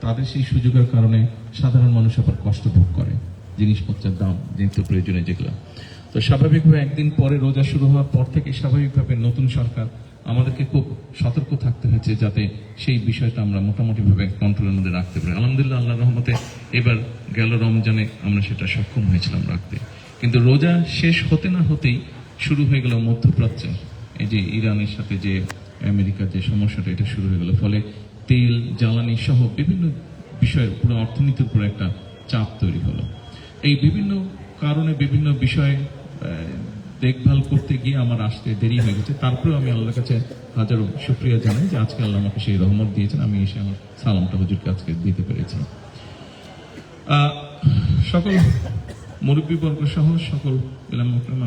তাদের সেই সুযোগের কারণে সাধারণ মানুষ আবার কষ্ট ভোগ করে, জিনিসপত্রের দাম, নিত্য প্রয়োজনে যেগুলো। তো স্বাভাবিকভাবে একদিন পরে রোজা শুরু হওয়ার পর থেকে স্বাভাবিকভাবে নতুন সরকার আমাদেরকে খুব সতর্ক থাকতে হয়েছে যাতে সেই বিষয়টা আমরা মোটামুটিভাবে কন্ট্রোলের মধ্যে রাখতে পারি। আলহামদুলিল্লাহ, আল্লাহর রহমতে এবার গেল রমজানে আমরা সেটা সক্ষম হয়েছিলাম রাখতে। কিন্তু রোজা শেষ হতে না হতেই শুরু হয়ে গেল মধ্যপ্রাচ্যে এই যে ইরানের সাথে যে আমেরিকার যে সমস্যাটা, এটা শুরু হয়ে গেল। ফলে তেল, জ্বালানি সহ বিভিন্ন বিষয়ের পুরো অর্থনীতির উপর একটা চাপ তৈরি হলো। এই বিভিন্ন কারণে বিভিন্ন বিষয় দেখভাল করতে গিয়ে আমার আসতে দেরি হয়ে গেছে। তারপরেও আমি আল্লাহর কাছে হাজারো শুকরিয়া জানাই যে আজকে আল্লাহ আমাকে সেই রহমত দিয়েছেন, আমি এসে আমার সালামটা হুজুরকে আজকে দিতে পেরেছি। সকল মুরব্বীবর্গ সহ সকল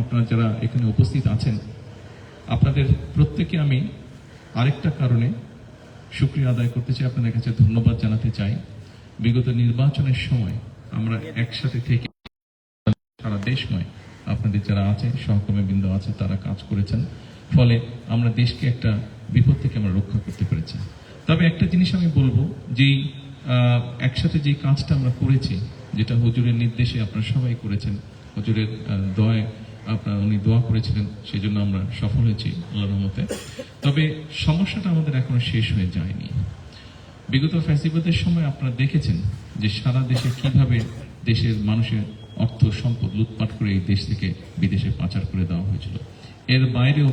আপনারা যারা এখানে উপস্থিত আছেন, আপনাদের প্রত্যেকে আমি আরেকটা কারণে শুকরিয়া আদায় করতে চাই, আপনাদের কাছে ধন্যবাদ জানাতে চাই। বিগত নির্বাচনের সময় আমরা একসাথে থেকে সারা দেশময় আপনাদের যারা আছে, সহকর্মীবৃন্দ আছে, তারা কাজ করেছেন। ফলে আমরা দেশকে একটা বিপদ থেকে আমরা রক্ষা করতে পেরেছি। তবে একটা জিনিস আমি বলবো, যেই একসাথে যে কাজটা আমরা করেছি, যেটা হুজুরের নির্দেশে আপনারা সবাই করেছেন, হুজুরের দোয়ায় উনি দোয়া করেছিলেন, সেই জন্য আমরা সফল হয়েছি আল্লাহর রহমতে। তবে সমস্যাটা আমাদের এখনো শেষ হয়ে যায়নি। বিগত ফ্যাসিবাদের সময় আপনারা দেখেছেন যে সারা দেশে কিভাবে দেশের মানুষের অর্থ সম্পদ লুটপাট করে এই দেশ থেকে বিদেশে পাচার করে দেওয়া হয়েছিল। এর বাইরেও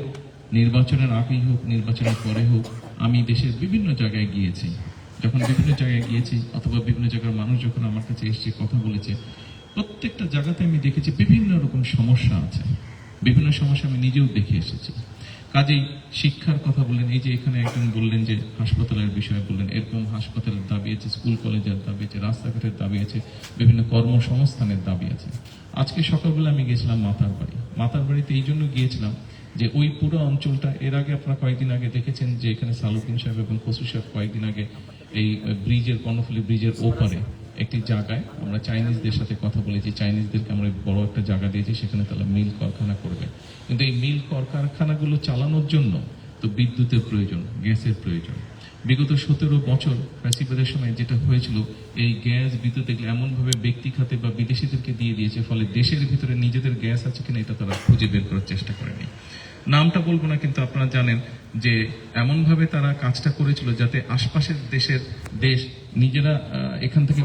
নির্বাচনের আগেই হোক, নির্বাচনের পরে হোক, আমি দেশের বিভিন্ন জায়গায় গিয়েছি। যখন বিভিন্ন জায়গায় গিয়েছি অথবা বিভিন্ন জায়গার মানুষ যখন আমার কাছে এসেছে, কথা বলেছে, প্রত্যেকটা জায়গাতে আমি দেখেছি বিভিন্ন রকম সমস্যা আছে। বিভিন্ন সমস্যা আমি নিজেও দেখে এসেছি। কাজেই শিক্ষার কথা বললেন, এই যে এখানে একজন বললেন যে হাসপাতালের বিষয়ে বললেন, এরকম হাসপাতালের দাবি আছে, স্কুল কলেজের দাবি আছে, রাস্তাঘাটের দাবি আছে, বিভিন্ন কর্মসংস্থানের দাবি আছে। আজকে সকালবেলা আমি গেছিলাম মাতার বাড়িতে এই জন্য গিয়েছিলাম যে ওই পুরো অঞ্চলটা, এর আগে আপনারা কয়েকদিন আগে দেখেছেন যে এখানে সালুদ্দিন সাহেব এবং কসু সাহেব কয়েকদিন আগে এই ব্রিজের, কর্ণফুলী ব্রিজের ওপারে একটি জায়গায় আমরা চাইনিজদের সাথে কথা বলেছি, চাইনিজদেরকে আমরা বড় একটা জায়গা দিয়েছি, সেখানে তারা মিল কারখানা করবে। কিন্তু এই মিল কারখানাগুলো চালানোর জন্য তো বিদ্যুতের প্রয়োজন, গ্যাসের প্রয়োজন। বিগত 17 বছর ফ্যাসিবাদের সময় যেটা হয়েছিল, এই গ্যাস বিদ্যুৎ এগুলো এমনভাবে ব্যক্তি খাতে বা বিদেশিদেরকে দিয়ে দিয়েছে, ফলে দেশের ভিতরে নিজেদের গ্যাস আছে কিনা এটা তারা খুঁজে বের করার চেষ্টা করেনি। নামটা বলবো না, কিন্তু আপনারা জানেন যে এমনভাবে তারা কাজটা করেছিল যাতে আশপাশের দেশ নিজেরা এখান থেকে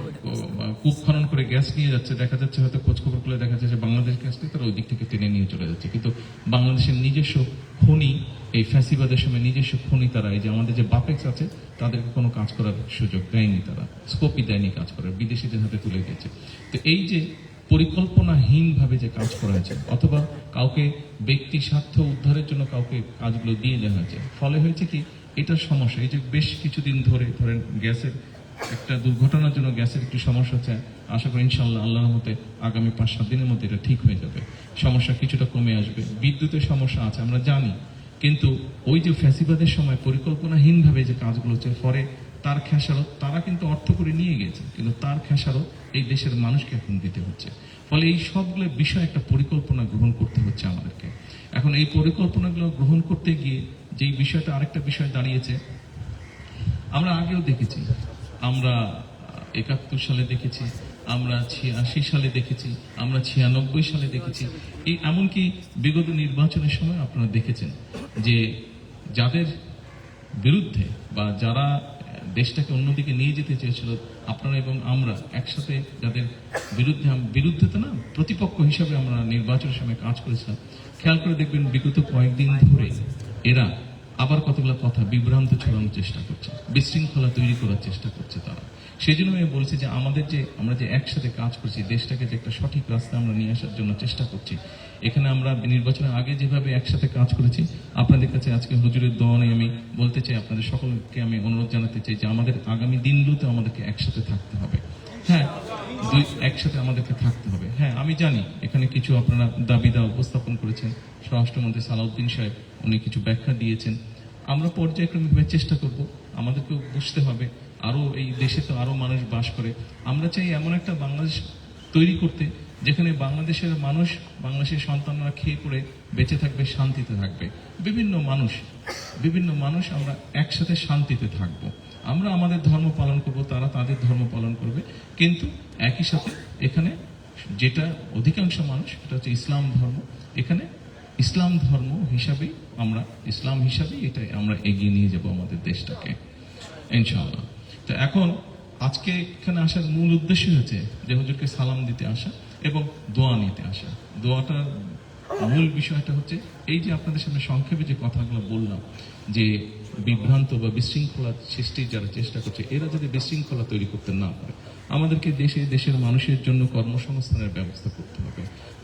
কূপ খনন করে গ্যাস নিয়ে যাচ্ছে, দেখা যাচ্ছে হয়তো খোঁজখবর করে দেখা যাচ্ছে বাংলাদেশ গ্যাস থেকে তারা ওই দিক থেকে টেনে নিয়ে চলে যাচ্ছে। কিন্তু বাংলাদেশের নিজস্ব খনি, এই ফ্যাসিবাদের সময় নিজস্ব খনি তারা, এই যে আমাদের যে বাপেক্স আছে, তাদেরকে কোনো কাজ করার সুযোগ দেয়নি, তারা স্কোপই দেয়নি কাজ করার, বিদেশিদের হাতে তুলে দিয়েছে। তো এই যে পরিকল্পনাহীনভাবে যে কাজ করা হয়েছে, অথবা কাউকে ব্যক্তি স্বার্থ উদ্ধারের জন্য কাউকে কাজগুলো দিয়ে দেওয়া হয়েছে, ফলে হয়েছে কি, এটার সমস্যা। এই যে বেশ কিছুদিন ধরে ধরেন গ্যাসের একটা দুর্ঘটনার জন্য গ্যাসের একটু সমস্যা হচ্ছে, আশা করি ইনশাল্লাহ আল্লাহর মতে আগামী 5-7 দিনের মধ্যে এটা ঠিক হয়ে যাবে, সমস্যা কিছুটা কমে আসবে। বিদ্যুতের সমস্যা আছে আমরা জানি, কিন্তু ওই যে ফ্যাসিবাদের সময় পরিকল্পনাহীনভাবে যে কাজগুলো হচ্ছে, পরে তার খেসারত তারা কিন্তু অর্থ করে নিয়ে গেছে, কিন্তু তার খেসারত এই দেশের মানুষকে এখন দিতে হচ্ছে। ফলে এই সবগুলো বিষয় একটা পরিকল্পনা গ্রহণ করতে হচ্ছে আমাদেরকে। এখন এই পরিকল্পনাগুলো গ্রহণ করতে গিয়ে যেই বিষয়টা, আরেকটা বিষয় দাঁড়িয়েছে, আমরা আগেও দেখেছি, আমরা 71 সালে দেখেছি, আমরা 86 সালে দেখেছি, আমরা 96 সালে দেখেছি, এই এমনকি বিগত নির্বাচনের সময় আপনারা দেখেছেন যে যাদের বিরুদ্ধে বা যারা দেশটাকে অন্যদিকে নিয়ে যেতে চেয়েছিল, আপনারা এবং আমরা একসাথে যাদের বিরুদ্ধে তো না, প্রতিপক্ষ হিসাবে আমরা নির্বাচনের সময় কাজ করেছিলাম, খেয়াল করে দেখবেন বিগত কয়েকদিন ধরে এরা আবার কতগুলো কথা বিভ্রান্ত ছড়ানোর চেষ্টা করছে, বিশৃঙ্খলা তৈরি করার চেষ্টা করছে তারা। সেই জন্য আমি বলছি যে আমরা যে একসাথে কাজ করছি, দেশটাকে যে একটা সঠিক রাস্তা আমরা নিয়ে আসার জন্য চেষ্টা করছি, এখানে আমরা নির্বাচনের আগে যেভাবে একসাথে কাজ করেছি, আপনাদের কাছে আজকে হুজুরের দোয়া নিয়ে আমি বলতে চাই, আপনাদের সকলকে আমি অনুরোধ জানাতে চাই যে আমাদের আগামী দিনগুলোতে আমাদেরকে একসাথে থাকতে হবে। হ্যাঁ, একসাথে আমাদেরকে থাকতে হবে। হ্যাঁ, আমি জানি এখানে কিছু আপনারা দাবিদা উপস্থাপন করেছেন, স্বরাষ্ট্রমন্ত্রী সালাউদ্দিন সাহেব উনি কিছু ব্যাখ্যা দিয়েছেন। আমরা পর্যায়ক্রমিকভাবে চেষ্টা করব, আমাদেরকেও বুঝতে হবে আরো এই দেশে তো আরো মানুষ বাস করে। আমরা চাই এমন একটা বাংলাদেশ তৈরি করতে যেখানে বাংলাদেশের মানুষ, বাংলাদেশের সন্তানরা খেয়ে পড়ে বেঁচে থাকবে, শান্তিতে থাকবে। বিভিন্ন মানুষ আমরা একসাথে শান্তিতে থাকবো। আমরা আমাদের ধর্ম পালন করব, তারা তাদের তাদের ধর্ম পালন করবে, কিন্তু একই সাথে এখানে যেটা অধিকাংশ মানুষ সেটা হচ্ছে ইসলাম ধর্ম। এখানে ইসলাম ধর্ম হিসাবেই ইসলাম হিসাবেই এটা আমরা এগিয়ে নিয়ে যাব আমাদের দেশটাকে ইনশাআল্লাহ। তো এখন আজকে এখানে আসার মূল উদ্দেশ্য হচ্ছে যে হুজুরকে সালাম দিতে আসা এবং দোয়া নিতে আসা। দোয়াটার মূল বিষয়টা হচ্ছে এই যে আপনাদের সামনে সংক্ষেপে যে কথাগুলো বললাম, যে বিভ্রান্ত বা বিশৃঙ্খলা সৃষ্টির যারা চেষ্টা করছে, এরা যদি বিশৃঙ্খলা তৈরি করতে না পারে, আমাদেরকে দেশের মানুষের জন্য কর্মসংস্থানের ব্যবস্থা করতে হবে,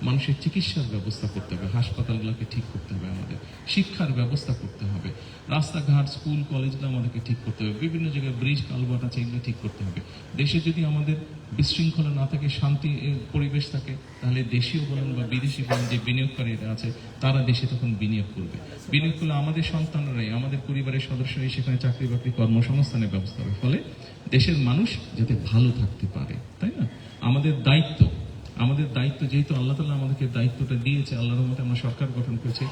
মানুষের চিকিৎসার ব্যবস্থা করতে হবে, হাসপাতালগুলোকে ঠিক করতে হবে, আমাদের শিক্ষার ব্যবস্থা করতে হবে, রাস্তাঘাট স্কুল কলেজগুলো আমাদেরকে ঠিক করতে হবে, বিভিন্ন জায়গায় ব্রিজ কালভার্ট আছে এগুলো ঠিক করতে হবে। দেশে যদি আমাদের বিশৃঙ্খলা না থাকে, শান্তি পরিবেশ থাকে, তাহলে দেশীয় বলেন বা বিদেশি বলেন যে বিনিয়োগকারীরা আছে তারা দেশে তখন বিনিয়োগ করবে। বিনিয়োগ করলে আমাদের সন্তানরাই, আমাদের পরিবারের সদস্যরাই সেখানে চাকরি বাকরি কর্মসংস্থানের ব্যবস্থা হবে, ফলে দেশের মানুষ যাতে ভালো থাকতে পারে, তাই না? আমাদের দায়িত্ব যেহেতু আল্লাহ তাআলা আমাদেরকে দায়িত্বটা দিয়েছে, আল্লাহর রহমতে আমরা সরকার গঠন করেছি।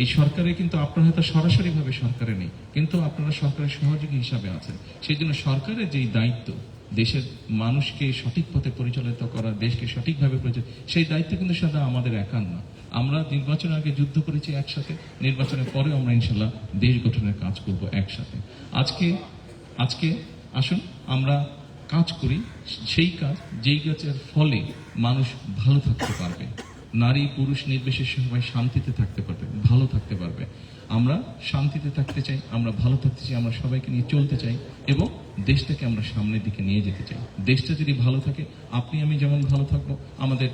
এই সরকারে কিন্তু আপনারা হয়তো সরাসরি ভাবে সরকারে নেই, কিন্তু আপনারা সরকারের সহযোগী হিসাবে আছেন। সেই জন্য সরকারের যেই দায়িত্ব দেশের মানুষকে সঠিক পথে পরিচালিত করা, দেশকে সঠিকভাবে পরিচালিত, সেই দায়িত্ব কিন্তু সেটা আমাদের একার না। আমরা নির্বাচনের আগে যুদ্ধ করেছি একসাথে, নির্বাচনের পরে আমরা ইনশাল্লাহ দেশ গঠনের কাজ করব একসাথে। আজকে আসুন আমরা কাজ করি সেই কাজ, যেই কাজের ফলে মানুষ ভালো থাকতে পারবে, নারী পুরুষ নির্বিশেষে সবাই শান্তিতে থাকতে পারবে, ভালো থাকতে পারবে। আমরা শান্তিতে থাকতে চাই, আমরা ভালো থাকতে চাই, আমরা সবাইকে নিয়ে চলতে চাই এবং দেশটাকে আমরা সামনের দিকে নিয়ে যেতে চাই। দেশটা যদি ভালো থাকে, আপনি আমি যেমন ভালো থাকবো, আমাদের